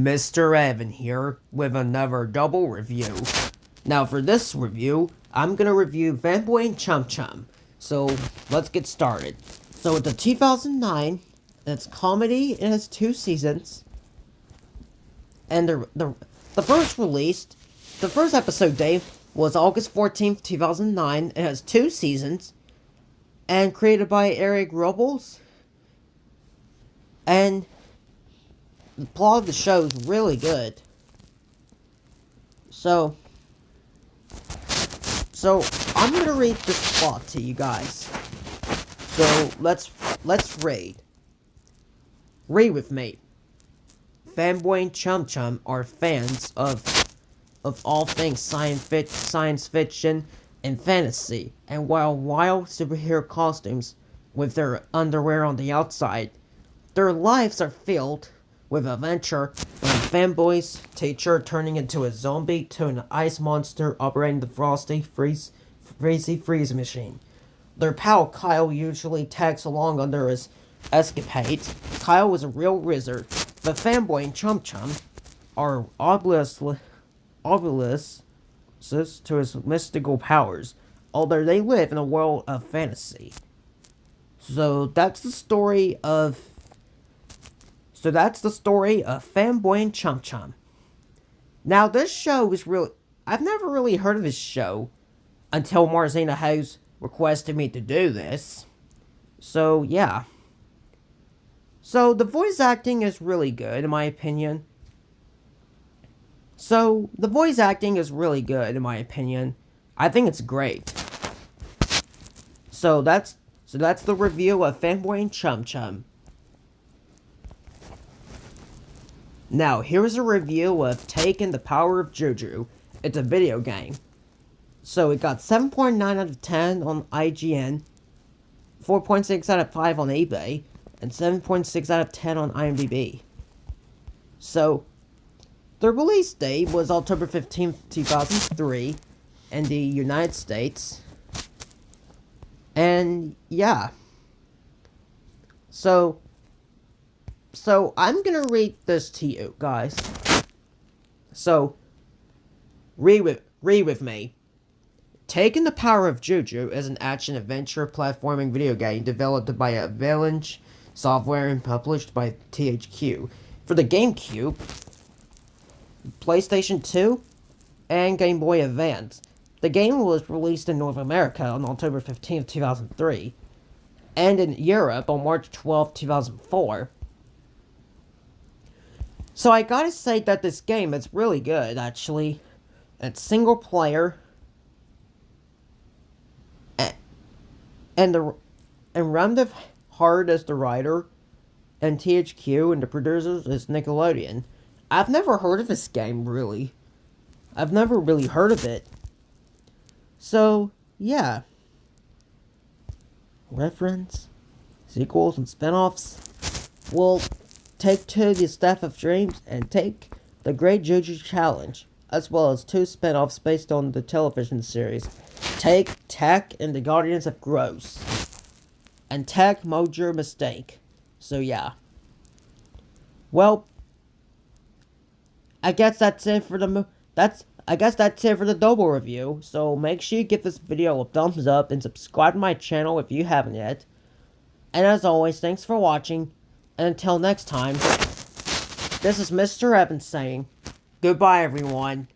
Mr. Evan here with another double review. Now for this review, I'm gonna review Fanboy and Chum. So let's get started. So it's a 2009, it's comedy, it has 2 seasons. And the first episode date was August 14th, 2009. It has 2 seasons. And created by Eric Robles. And the plot of the show is really good. So I'm gonna read this plot to you guys. So let's read. Read with me. Fanboy and Chum are fans of all things science fiction and fantasy, and while wild superhero costumes with their underwear on the outside, their lives are filled with adventure, from Fanboy's teacher turning into a zombie to an ice monster operating the Frosty Freeze machine. Their pal Kyle usually tags along under his escapades. Kyle was a real wizard, but Fanboy and Chum are oblivious to his mystical powers, although they live in a world of fantasy. So that's the story of Fanboy and Chum. Now this show is really, I've never really heard of this show until Marzena has requested me to do this. So yeah. So the voice acting is really good in my opinion. I think it's great. So that's the review of Fanboy and Chum. Now, here's a review of Taking the Power of Juju. It's a video game. So it got 7.9 out of 10 on IGN, 4.6 out of 5 on eBay, and 7.6 out of 10 on IMDb. So the release date was October 15th, 2003 in the United States. And yeah. So I'm gonna read this to you guys. So read with me. Taking the Power of Juju is an action-adventure platforming video game developed by Avalanche Software and published by THQ for the GameCube, PlayStation 2, and Game Boy Advance. The game was released in North America on October 15th, 2003, and in Europe on March 12th, 2004. So I gotta say that this game is really good, actually. It's single player, and Ramdev Hard is the writer, and THQ and the producers is Nickelodeon. I've never heard of this game, really. I've never really heard of it. So, yeah. Reference, sequels, and spin-offs will take to the Staff of Dreams and take the Great Juju Challenge, as well as 2 spin-offs based on the television series, Take, Tech, and the Guardians of Gross, and Tech Mojo Mistake. So yeah. Well, I guess that's it for the double review. So make sure you give this video a thumbs up and subscribe to my channel if you haven't yet. And as always, thanks for watching. And until next time, this is Mr. Evans saying, goodbye everyone.